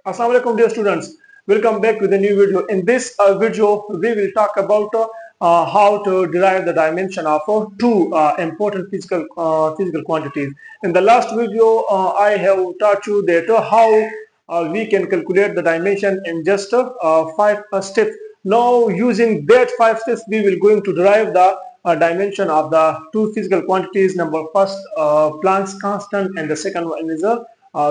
Assalamu alaikum dear students. Welcome back with a new video. In this video, we will talk about how to derive the dimension of two important physical quantities. In the last video, I have taught you that how we can calculate the dimension in just 5 steps. Now, using that 5 steps, we will going to derive the dimension of the two physical quantities. Number first, Planck's constant, and the second one is a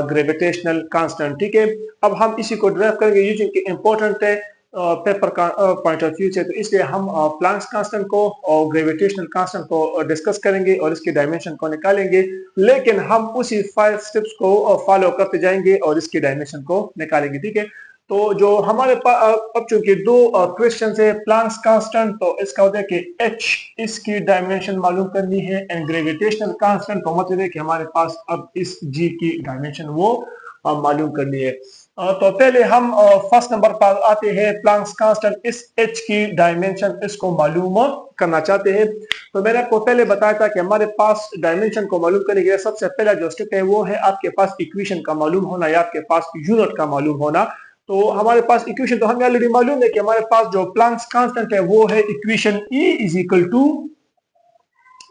gravitational constant. ठीक है, अब हम इसी को drive करेंगे using कि important है paper का पॉइंट ऑफ व्यू से, तो इसलिए हम प्लैंक्स कांस्टेंट को और ग्रेविटेशनल कांस्टेंट को डिस्कस करेंगे और इसकी डायमेंशन को निकालेंगे, लेकिन हम उसी 5 स्टेप्स को फॉलो करते जाएंगे और इसकी डायमेंशन को निकालेंगे। ठीक है, तो जो हमारे पास अब चूंकि दो क्वेश्चन है प्लैंक्स कांस्टेंट, तो इसका होता है कि h इसकी डायमेंशन मालूम करनी है, एंड ग्रेविटेशनल कांस्टेंट का मतलब है कि हमारे पास अब इस g की डायमेंशन वो मालूम करनी है। तो पहले हम फर्स्ट नंबर पर आते हैं, प्लैंक्स कांस्टेंट, इस h की डायमेंशन इसको मालूम करना चाहते हैं। तो मैंने आपको पहले बताया था कि हमारे पास डायमेंशन को मालूम करने के लिए सबसे पहला जो स्टेप है वो है आपके पास इक्वेशन का मालूम होना या आपके पास यूनिट का मालूम होना। तो हमारे पास इक्वेशन तो हमें ऑलरेडी मालूम है कि हमारे पास जो प्लैंक्स कांस्टेंट है वो है equation E is equal to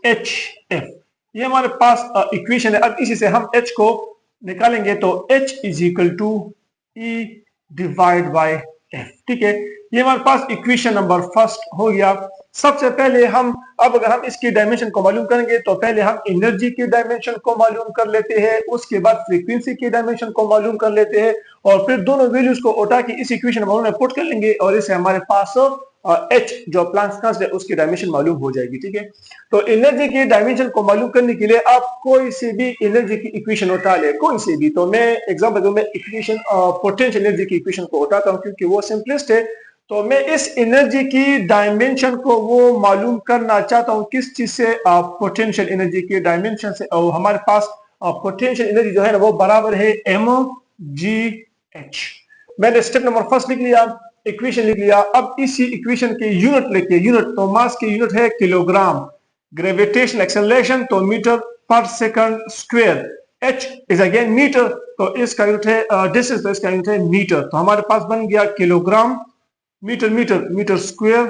H F. ये हमारे पास इक्वेशन है। अब इसी से हम h को निकालेंगे, तो h is equal to E divide by f। ठीक है, ये हमारे पास इक्वेशन नंबर फर्स्ट हो गया। सबसे पहले हम अब अगर हम इसकी डायमेंशन को मालूम करेंगे तो पहले हम एनर्जी की डायमेंशन को मालूम कर लेते हैं, उसके बाद फ्रीक्वेंसी की डायमेंशन को मालूम कर लेते हैं, और फिर दोनों वैल्यूज को उठा के इस इक्वेशन में पुट कर लेंगे और इससे हमारे पास h जो प्लैंक्स कांस्टेंट है उसकी डायमेंशन मालूम हो जाएगी। ठीक है, तो एनर्जी की डायमेंशन को मालूम करने के लिए आप कोई सी भी एनर्जी की इक्वेशन उठा ले, कोई सी भी। तो मैं एग्जांपल दूं, मैं इक्वेशन पोटेंशियल एनर्जी की इक्वेशन को उठाता हूं क्योंकि वो सिंपलेस्ट है। तो मैं इस एनर्जी की डायमेंशन को वो मालूम करना चाहता हूं किस चीज से, पोटेंशियल एनर्जी की डायमेंशन से। और हमारे पास पोटेंशियल एनर्जी जो है ना वो बराबर है mgh। मैंने स्टेप नंबर फर्स्ट लिख लिया, इक्वेशन लिख लिया। अब इसी इक्वेशन के यूनिट लेके, यूनिट तो मास की यूनिट है किलोग्राम, ग्रेविटेशनल एक्सेलरेशन तो मीटर पर second square, h is again metre तो इसका यूनिट है डिस्टेंस, तो इसका यूनिट है मीटर। तो हमारे पास बन गया kilogram metre metre metre square,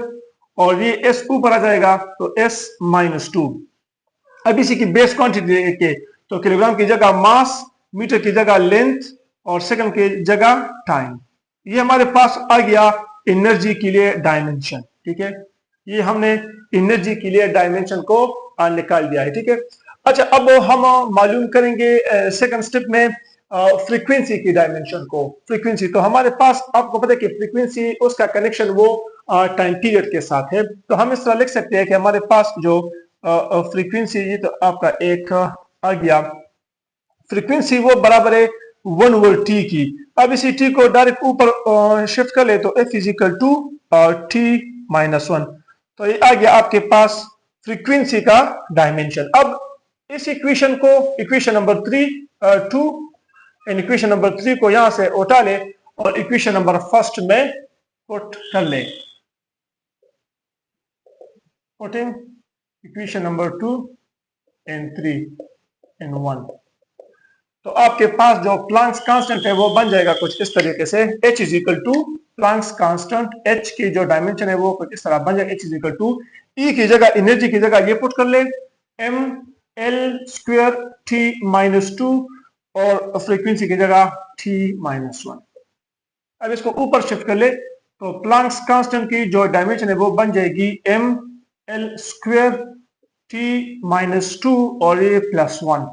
और ये s ऊपर आ जाएगा तो s-2। अब इसी की बेस क्वांटिटी लेके, तो किलोग्राम की जगह मास, मीटर की जगह लेंथ और सेकंड की जगह टाइम। ये हमारे पास आ गया एनर्जी के लिए डायमेंशन। ठीक है, ये हमने एनर्जी के लिए डायमेंशन को निकाल दिया है। ठीक है, अच्छा अब हम मालूम करेंगे सेकंड स्टेप में फ्रीक्वेंसी की डायमेंशन को। फ्रीक्वेंसी तो हमारे पास आपको पता है कि फ्रीक्वेंसी उसका कनेक्शन वो टाइम पीरियड के साथ है। तो हम इस तरह लिख सकते हैं कि हमारे पास जो फ्रीक्वेंसी, ये तो आपका एक आ गया, फ्रीक्वेंसी वो बराबर है 1/t की। अब इसी t को डायरेक्ट ऊपर शिफ्ट कर ले तो f is equal to t-1। तो ये आ गया आपके पास फ्रीक्वेंसी का डायमेंशन। अब इस इक्वेशन को, equation number 2 and equation number 3 को यहां से उठा ले और इक्वेशन नंबर फर्स्ट में पुट कर ले। Putting equation number 2 and 3 and 1, तो आपके पास जो प्लैंक्स कांस्टेंट है वो बन जाएगा कुछ इस तरीके से, h is equal to Planck's constant, h की जो डायमेंशन है वो कुछ इस तरह बन जाएगा, h is equal to E की जगह, एनर्जी की जगह ये पुट कर ले ml² t-2 और फ्रीक्वेंसी की जगह t-1। अब इसको ऊपर शिफ्ट कर ले तो प्लैंक्स कांस्टेंट की जो डायमेंशन है वो बन जाएगी ml² t-2 और ये +1,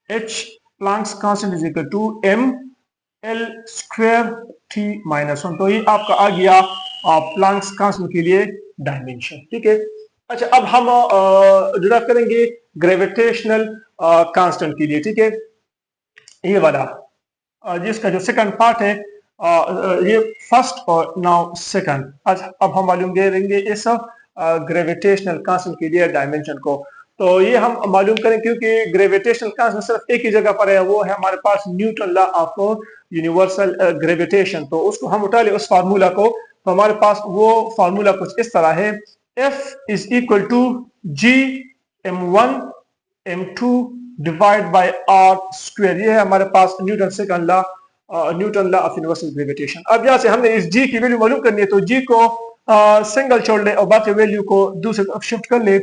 h Planck's constant is equal to ml² t-1। तो ये आपका आ गया प्लैंक्स कांस्टेंट के लिए डायमेंशन। ठीक है, अच्छा अब हम डिराइव करेंगे ग्रेविटेशनल कांस्टेंट के लिए। ठीक है, ये वाला जिसका जो सेकंड पार्ट है, ये फर्स्ट और नाउ सेकंड। अब हम मालूम करेंगे इस ग्रेविटेशनल कांस्टेंट के लिए डायमेंशन को। तो ये हम मालूम करें क्योंकि ग्रेविटेशनल कांस्टेंट सिर्फ एक ही जगह पर है, वो है हमारे पास Newton law of universal gravitation. तो उसको हम उठा ले उस फार्मूला को, तो हमारे पास वो फार्मूला कुछ इस तरह है, F is equal to G(m1 m2) divide by r square. ये है हमारे पास Newton second law Newton law of universal gravitation. अब यहाँ से हमने इस जी की वैल्यू मालूम करनी है, तो जी को सिंगल छोड़ ले और बाकी वैल्यू को दूसरी तरफ शिफ्ट कर ले।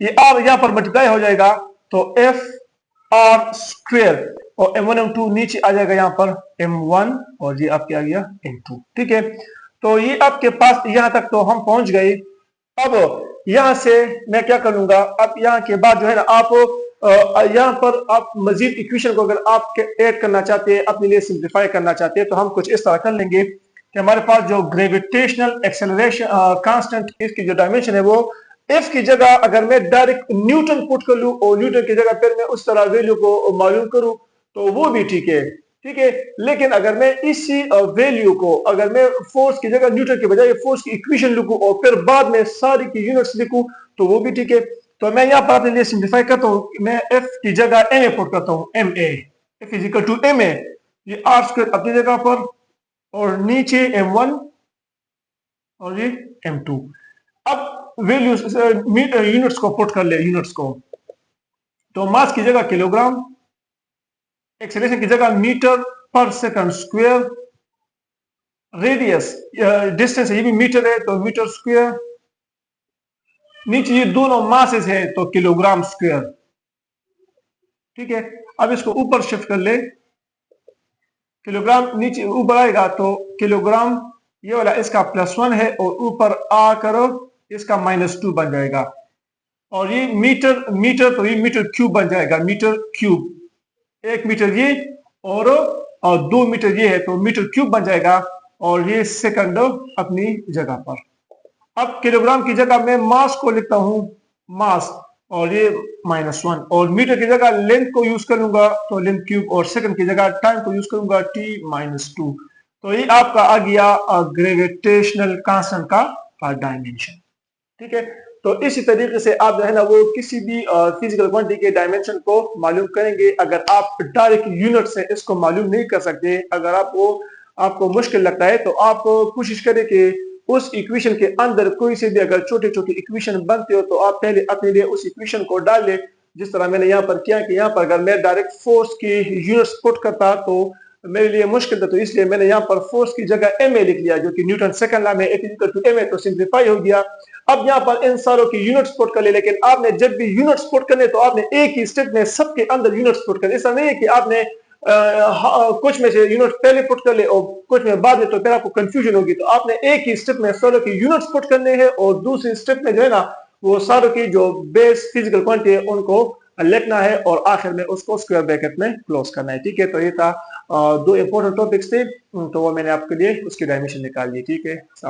ये आर यहाँ पर मल्टीप्लाई हो जाएगा तो एफ आर स्क्वेयर और m1 m2 नीचे आ जाएगा यहाँ पर m1 और ये आपके आ गया m2। ठीक है, तो ये आपके पास यहाँ तक तो हम पहुंच गए। अब यहाँ से मैं क्या करूंगा, अब यहाँ के बाद जो है ना आप यहाँ पर आप मजीद इक्वेशन को अगर आप ऐड करना चाहते हैं, अपने लिए सिंप्लीफाई करना चाहते हैं, तो हम कुछ इस तरह कर लेंगे कि हमारे पास जो ग्रेविटेशनल एक्सेलरेशन कांस्टेंट इसकी जो डायमेंशन है वो एफ की जगह अगर मैं डायरेक्ट न्यूटन पुट कर लूं और न्यूटन की जगह फिर मैं उस तरह वैल्यू को मालूम करूं तो वो भी ठीक है। ठीक है, लेकिन अगर मैं इसी वैल्यू को अगर मैं फोर्स की जगह न्यूटन के बजाय फोर्स की इक्वेशन लिखूं और फिर बाद में सारी की यूनिट्स लिखूं तो वो भी ठीक है। तो मैं यहाँ पर अपने लिए सिंप्लीफाई करता हूँ, मैं एफ की जगह एम ए पुट करता हूँ, M A F is equal to M A, ये आर स्क्वायर अपनी जगह पर और नीचे m1 और ये m2। अब वैल्यूज यूनिट्स को पुट कर ले, यूनिट्स को, तो मास की जगह किलोग्राम, एक्सेलरेशन की जगह मीटर पर सेकंड स्क्वायर, रेडियस डिस्टेंस ये भी मीटर है तो मीटर स्क्वायर, नीचे ये दोनों मासेस है तो किलोग्राम स्क्वायर। ठीक है, अब इसको ऊपर शिफ्ट कर ले, किलोग्राम नीचे ऊपर आएगा तो किलोग्राम ये वाला इसका +1 है और ऊपर आ करो इसका -2 बन जाएगा, और ये मीटर मीटर तो ये मीटर क्यूब बन जाएगा, मीटर क्यूब, 1 मीटर ये और 2 मीटर ये है तो मीटर क्यूब बन जाएगा, और ये सेकंड अपनी जगह पर। अब किलोग्राम की जगह मैं मास को लिखता हूं, मास, और ये -1, और मीटर की जगह लेंथ को यूज करूंगा तो लेंथ क्यूब, और सेकंड की जगह टाइम को यूज करूंगा t-2। तो ये आपका आ गया ग्रेविटेशनल कांस्टेंट का डायमेंशन। ठीक है, तो इसी तरीके से आप जो है ना वो किसी भी फिजिकल क्वांटिटी के डायमेंशन को मालूम करेंगे। अगर आप डायरेक्ट यूनिट से इसको मालूम नहीं कर सकते, अगर आपको मुश्किल लगता है तो आप कोशिश करें कि उस इक्वेशन के अंदर कोई से भी अगर छोटे छोटे इक्वेशन बनते हो तो आप पहले अपने लिए उस इक्वेशन को डाल ले, जिस तरह मैंने यहाँ पर किया कि यहाँ पर अगर मैं डायरेक्ट फोर्स की यूनिट्स पुट करता तो मेरे लिए मुश्किल था, तो इसलिए मैंने यहाँ पर फोर्स की जगह एम ए लिख लिया, जो कि न्यूटन सेकंड लॉ में F equal to M A, तो सिंप्लीफाई हो गया। अब यहाँ पर इन सारों की यूनिट्स पुट कर ले, लेकिन आपने जब भी यूनिट्स पुट करने तो आपने एक ही स्टेप में सबके अंदर यूनिट्स पुट करने, ऐसा नहीं है कि आपने कुछ में से यूनिट्स पहले पुट कर ले और कुछ में बाद में, तो फिर आपको कंफ्यूजन होगी। तो आपने एक ही स्टेप में सारों की यूनिट्स पुट करने हैं और दूसरी स्टेप में जो है ना वो सारों की जो बेस फिजिकल क्वांटिटी है उनको लिखना है और आखिर में उसको स्क्वायर ब्रैकेट में क्लोज करना है। ठीक है, तो ये था 2 इंपॉर्टेंट टॉपिक्स थे, तो वो मैंने आपके लिए उसकी डायमेंशन निकाल ली। ठीक है।